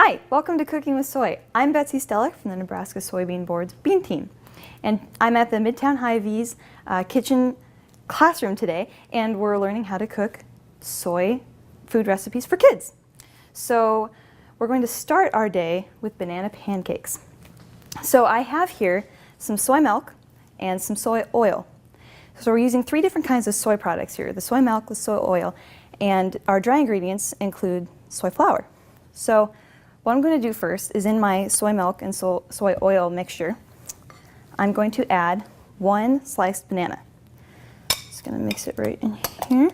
Hi, welcome to Cooking with Soy. I'm Betsy Stellick from the Nebraska Soybean Board's Bean Team. And I'm at the Midtown Hy-Vee's kitchen classroom today, and we're learning how to cook soy food recipes for kids. So we're going to start our day with banana pancakes. So I have here some soy milk and some soy oil. So we're using 3 different kinds of soy products here, the soy milk, the soy oil, and our dry ingredients include soy flour. So what I'm going to do first is in my soy milk and soy oil mixture, I'm going to add 1 sliced banana. Just going to mix it right in here.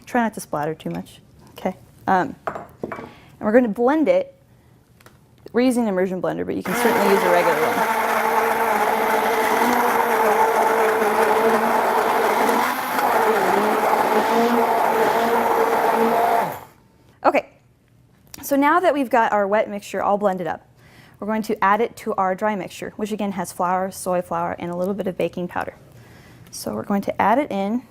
Try not to splatter too much. Okay. And we're going to blend it. We're using an immersion blender, but you can certainly use a regular one. Okay, so now that we've got our wet mixture all blended up, we're going to add it to our dry mixture, which again has flour, soy flour, and a little bit of baking powder. So we're going to add it in.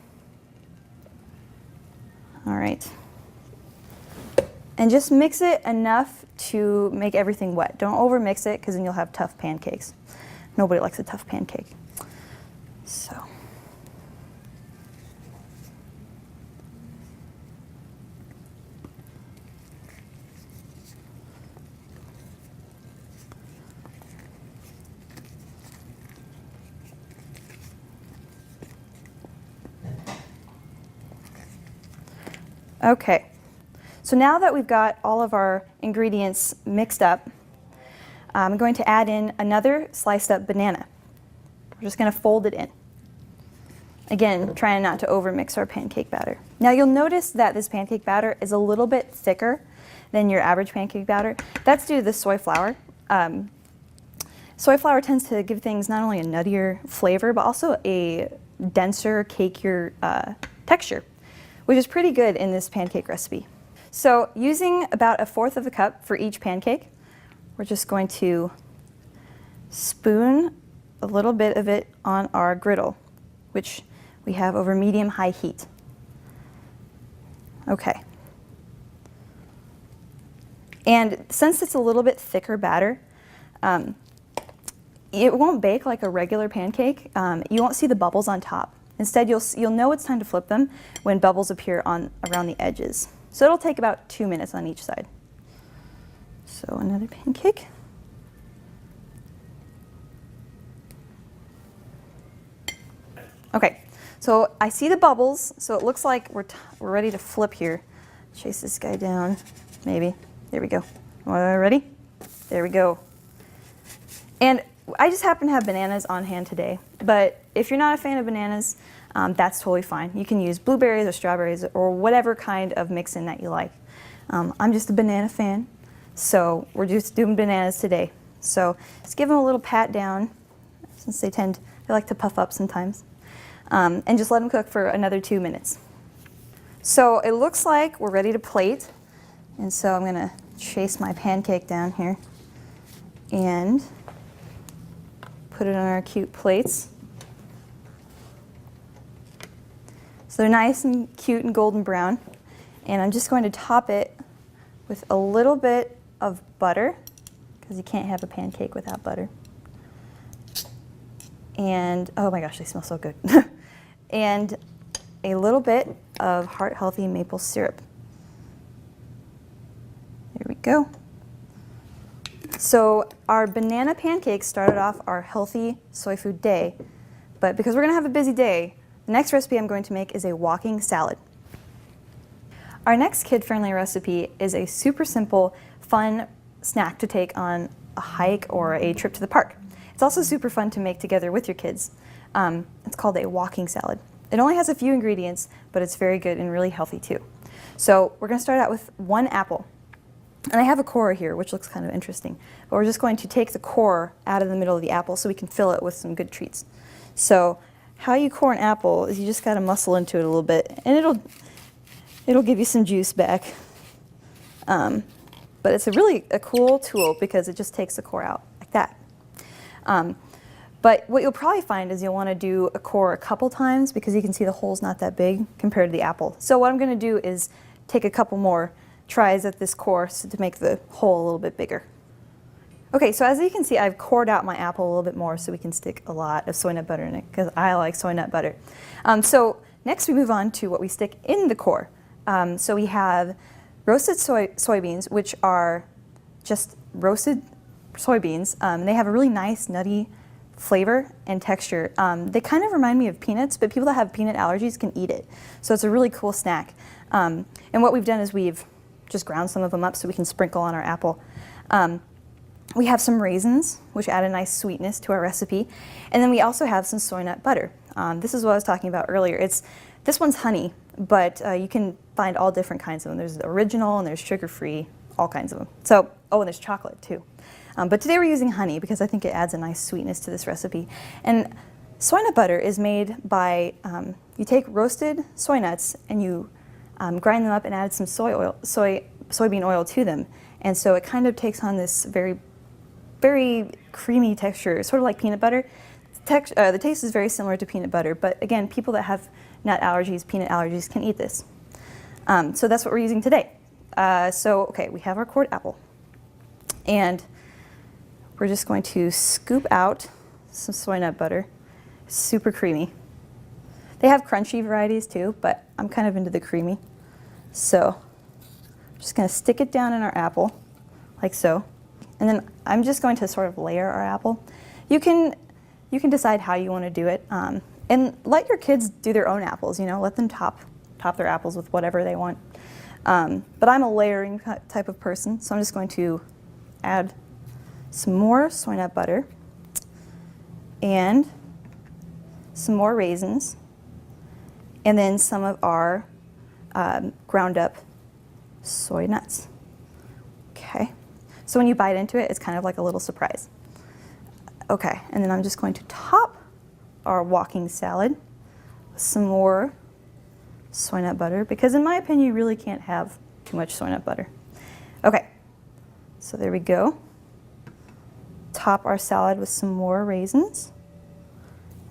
All right. And just mix it enough to make everything wet. Don't over mix it, because then you'll have tough pancakes. Nobody likes a tough pancake. So. Okay, so now that we've got all of our ingredients mixed up, I'm going to add in another sliced up banana. We're just going to fold it in. Again, trying not to overmix our pancake batter. Now you'll notice that this pancake batter is a little bit thicker than your average pancake batter. That's due to the soy flour. Soy flour tends to give things not only a nuttier flavor, but also a denser, cakier texture, which is pretty good in this pancake recipe. So using about 1/4 cup for each pancake, we're just going to spoon a little bit of it on our griddle, which we have over medium-high heat. Okay. And since it's a little bit thicker batter, it won't bake like a regular pancake. You won't see the bubbles on top. Instead, you'll know it's time to flip them when bubbles appear around the edges. So it'll take about 2 minutes on each side. So another pancake. Okay, so I see the bubbles, so it looks like we're ready to flip here. Chase this guy down, maybe. There we go. Ready? There we go. And I just happen to have bananas on hand today, but if you're not a fan of bananas, that's totally fine. You can use blueberries or strawberries or whatever kind of mix-in that you like. I'm just a banana fan, so we're just doing bananas today. So just give them a little pat down, since they like to puff up sometimes, and just let them cook for another 2 minutes. So it looks like we're ready to plate, and so I'm gonna chase my pancake down here and put it on our cute plates. So they're nice and cute and golden brown. And I'm just going to top it with a little bit of butter, because you can't have a pancake without butter. And, oh my gosh, they smell so good. And a little bit of Heart Healthy maple syrup. There we go. So our banana pancakes started off our healthy soy food day, but because we're going to have a busy day, the next recipe I'm going to make is a walking salad. Our next kid-friendly recipe is a super simple, fun snack to take on a hike or a trip to the park. It's also super fun to make together with your kids. It's called a walking salad. It only has a few ingredients, but it's very good and really healthy too. So we're going to start out with 1 apple. And I have a core here, which looks kind of interesting. But we're just going to take the core out of the middle of the apple so we can fill it with some good treats. So how you core an apple is you just got to muscle into it a little bit, and it'll give you some juice back. But it's really a cool tool because it just takes the core out like that. But what you'll probably find is you'll want to do a core a couple times because you can see the hole's not that big compared to the apple. So what I'm going to do is take a couple more tries at this core to make the hole a little bit bigger. Okay, so as you can see, I've cored out my apple a little bit more so we can stick a lot of soy nut butter in it, because I like soy nut butter. So next we move on to what we stick in the core. So we have roasted soybeans, which are just roasted soybeans. They have a really nice nutty flavor and texture. They kind of remind me of peanuts, but people that have peanut allergies can eat it. So it's a really cool snack. And what we've done is we've just ground some of them up so we can sprinkle on our apple. We have some raisins, which add a nice sweetness to our recipe. And then we also have some soy nut butter. This is what I was talking about earlier. This one's honey, but you can find all different kinds of them. There's the original and there's sugar-free, all kinds of them. So, oh, and there's chocolate too. But today we're using honey because I think it adds a nice sweetness to this recipe. And soy nut butter is made by, you take roasted soy nuts and you grind them up and add some soybean oil to them. And so it kind of takes on this very creamy texture, sort of like peanut butter. The taste is very similar to peanut butter, but again, people that have nut allergies, peanut allergies can eat this. So that's what we're using today. Okay, we have our cored apple. And we're just going to scoop out some soy nut butter. Super creamy. They have crunchy varieties too, but I'm kind of into the creamy. So I'm just going to stick it down in our apple, like so. And then I'm just going to sort of layer our apple. You can decide how you want to do it. And let your kids do their own apples, let them top their apples with whatever they want. But I'm a layering type of person, so I'm just going to add some more soy nut butter and some more raisins, and then some of our ground up soy nuts. Okay, so when you bite into it, it's kind of like a little surprise. Okay, and then I'm just going to top our walking salad with some more soy nut butter, because in my opinion, you really can't have too much soy nut butter. Okay, so there we go. Top our salad with some more raisins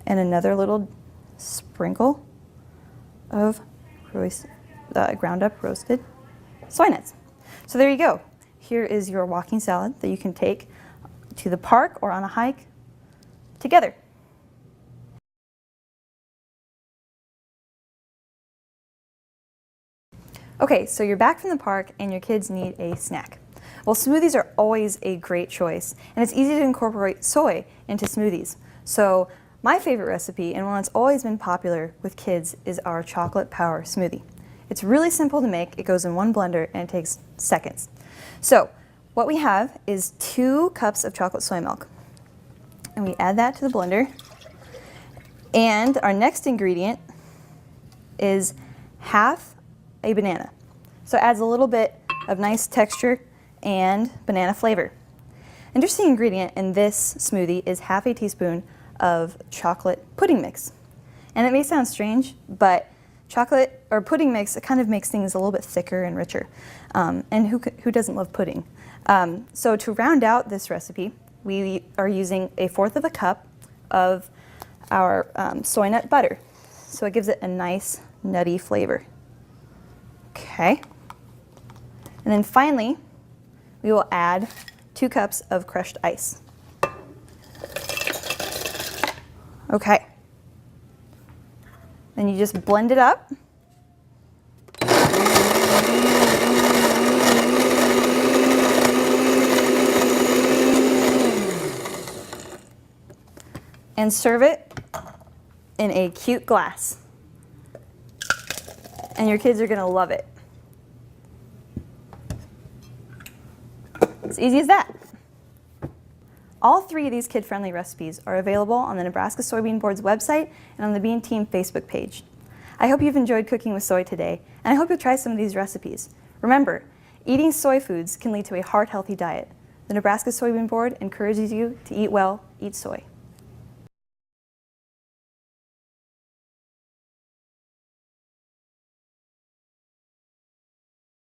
and another little sprinkle of ground up roasted soy nuts. So there you go. Here is your walking salad that you can take to the park or on a hike together. Okay, so you're back from the park and your kids need a snack. Well, smoothies are always a great choice, and it's easy to incorporate soy into smoothies. So my favorite recipe, and one that's always been popular with kids, is our chocolate power smoothie. It's really simple to make. It goes in one blender and it takes seconds. So what we have is 2 cups of chocolate soy milk, and we add that to the blender. And our next ingredient is half a banana. So it adds a little bit of nice texture and banana flavor. Interesting ingredient in this smoothie is half a teaspoon of chocolate pudding mix. And it may sound strange, but chocolate or pudding mix, it kind of makes things a little bit thicker and richer. And who doesn't love pudding? So to round out this recipe, we are using 1/4 cup of our soy nut butter. So it gives it a nice nutty flavor. Okay. And then finally, we will add 2 cups of crushed ice. Okay. Then you just blend it up. And serve it in a cute glass. And your kids are going to love it. It's easy as that. All 3 of these kid-friendly recipes are available on the Nebraska Soybean Board's website and on the Bean Team Facebook page. I hope you've enjoyed cooking with soy today, and I hope you'll try some of these recipes. Remember, eating soy foods can lead to a heart-healthy diet. The Nebraska Soybean Board encourages you to eat well, eat soy.